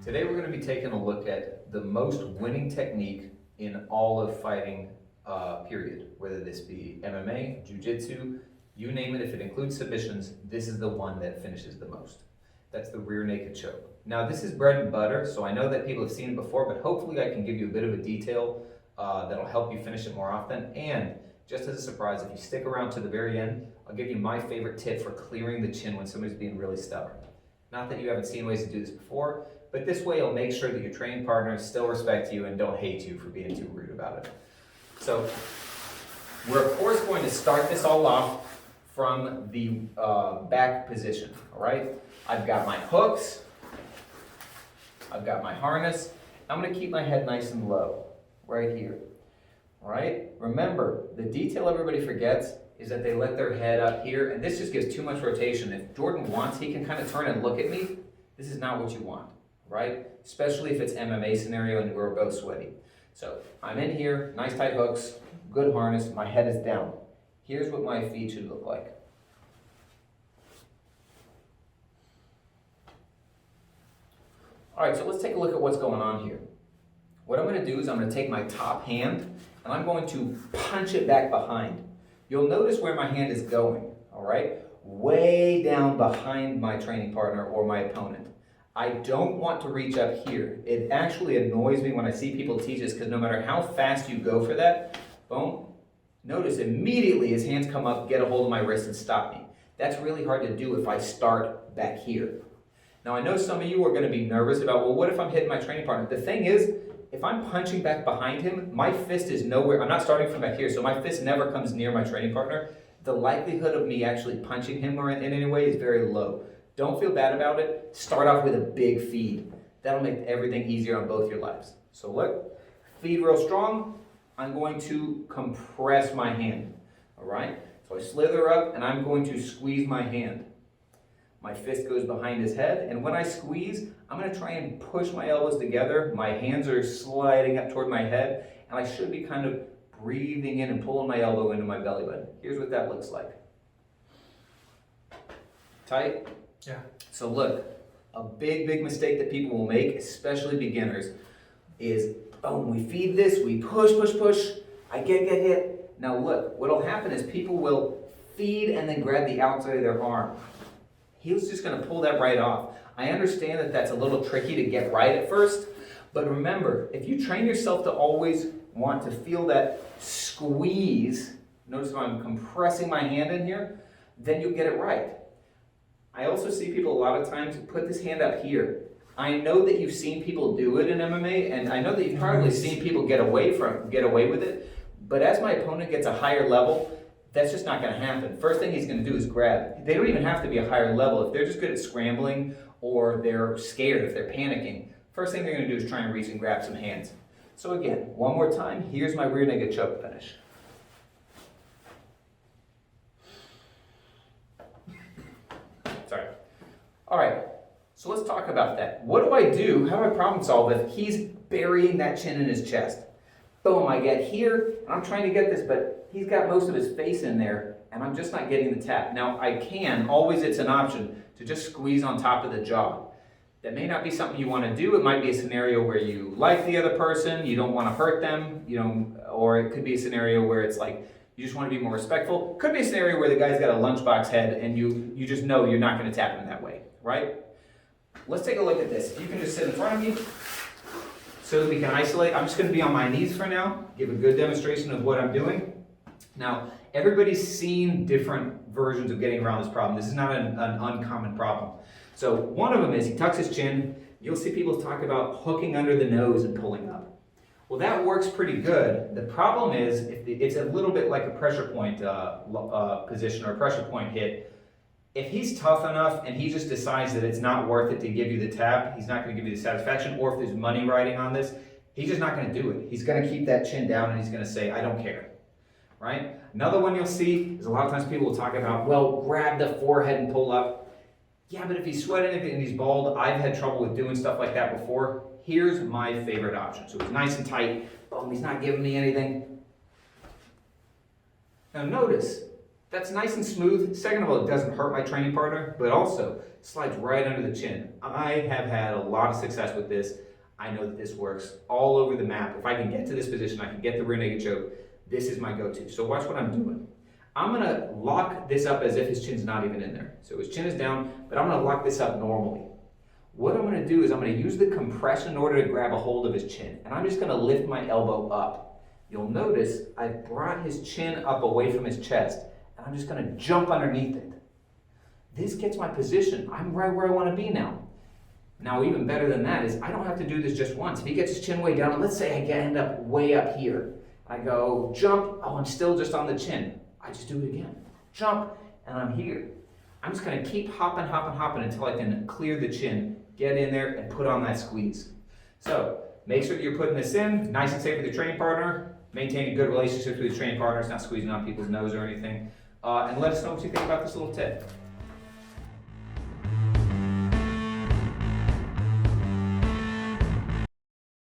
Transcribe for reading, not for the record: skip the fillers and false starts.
Today we're going to be taking a look at the most winning technique in all of fighting, period. Whether this be MMA, Jiu-Jitsu, you name it, if it includes submissions, this is the one that finishes the most. That's the rear naked choke. Now this is bread and butter, so I know that people have seen it before, but hopefully I can give you a bit of a detail that'll help you finish it more often. And just as a surprise, if you stick around to the very end, I'll give you my favorite tip for clearing the chin when somebody's being really stubborn. Not that you haven't seen ways to do this before, but this way you'll make sure that your training partners still respect you and don't hate you for being too rude about it. So we're of course going to start this all off from the back position, all right? I've got my hooks, I've got my harness. I'm gonna keep my head nice and low, right here, all right? Remember, the detail everybody forgets is that they let their head up here, and this just gives too much rotation. If Jordan wants, he can kind of turn and look at me. This is not what you want, right? Especially if it's MMA scenario and we're both sweaty. So I'm in here, nice tight hooks, good harness, my head is down. Here's what my feet should look like. All right, so let's take a look at what's going on here. What I'm gonna do is I'm gonna take my top hand and I'm going to punch it back behind. You'll notice where my hand is going, all right? Way down behind my training partner or my opponent. I don't want to reach up here. It actually annoys me when I see people teach this because no matter how fast you go for that, boom, notice immediately his hands come up, get a hold of my wrist and stop me. That's really hard to do if I start back here. Now I know some of you are gonna be nervous about, well, what if I'm hitting my training partner? The thing is, if I'm punching back behind him, my fist is nowhere, I'm not starting from back here, so my fist never comes near my training partner. The likelihood of me actually punching him or in any way is very low. Don't feel bad about it. Start off with a big feed. That'll make everything easier on both your lives. So look, feed real strong. I'm going to compress my hand, all right? So I slither up and I'm going to squeeze my hand. My fist goes behind his head, and when I squeeze, I'm gonna try and push my elbows together. My hands are sliding up toward my head, and I should be kind of breathing in and pulling my elbow into my belly button. Here's what that looks like. Tight? Yeah. So look, a big mistake that people will make, especially beginners, is, boom, we feed this, we push, I get hit. Now look, what'll happen is people will feed and then grab the outside of their arm. He was just gonna pull that right off. I understand that that's a little tricky to get right at first, but remember, if you train yourself to always want to feel that squeeze, notice how I'm compressing my hand in here, then you'll get it right. I also see people a lot of times put this hand up here. I know that you've seen people do it in MMA, and I know that you've probably seen people get away with it, but as my opponent gets a higher level, that's just not gonna happen. First thing he's gonna do is grab. They don't even have to be a higher level. If they're just good at scrambling or they're scared, if they're panicking, first thing they're gonna do is try and reach and grab some hands. So again, one more time, here's my rear naked choke finish. Sorry. All right, so let's talk about that. What do I do? How do I problem solve if he's burying that chin in his chest? Boom, I get here, and I'm trying to get this, but he's got most of his face in there, and I'm just not getting the tap. Now, I can, always it's an option, to just squeeze on top of the jaw. That may not be something you want to do. It might be a scenario where you like the other person, you don't want to hurt them, or it could be a scenario where it's like, you just want to be more respectful. Could be a scenario where the guy's got a lunchbox head, and you just know you're not going to tap him that way, right? Let's take a look at this. If you can just sit in front of me, so that we can isolate. I'm just going to be on my knees for now, give a good demonstration of what I'm doing. Now, everybody's seen different versions of getting around this problem. This is not an uncommon problem. So one of them is he tucks his chin. You'll see people talk about hooking under the nose and pulling up. Well, that works pretty good. The problem is it's a little bit like a pressure point position or a pressure point hit. If he's tough enough and he just decides that it's not worth it to give you the tap, he's not going to give you the satisfaction, or if there's money riding on this, he's just not going to do it. He's going to keep that chin down and he's going to say, I don't care, right? Another one you'll see is a lot of times people will talk about, well, grab the forehead and pull up. Yeah, but if he's sweating and he's bald, I've had trouble with doing stuff like that before. Here's my favorite option. So he's nice and tight, boom, he's not giving me anything. Now notice, That's nice and smooth. Second of all, it doesn't hurt my training partner, but also slides right under the chin. I have had a lot of success with this. I know that this works all over the map. If I can get to this position, I can get the rear naked choke. This is my go-to. So watch what I'm doing. I'm gonna lock this up as if his chin's not even in there. So his chin is down, but I'm gonna lock this up normally. What I'm gonna do is I'm gonna use the compression in order to grab a hold of his chin. And I'm just gonna lift my elbow up. You'll notice I brought his chin up away from his chest, and I'm just gonna jump underneath it. This gets my position. I'm right where I wanna be now. Now, even better than that is I don't have to do this just once. If he gets his chin way down, and let's say I end up way up here. I go, jump, oh, I'm still just on the chin. I just do it again. Jump, and I'm here. I'm just gonna keep hopping, hopping, hopping until I can clear the chin, get in there, and put on that squeeze. So, make sure that you're putting this in, nice and safe with your training partner, maintaining good relationships with your training partners, not squeezing on people's nose or anything, and let us know what you think about this little tip.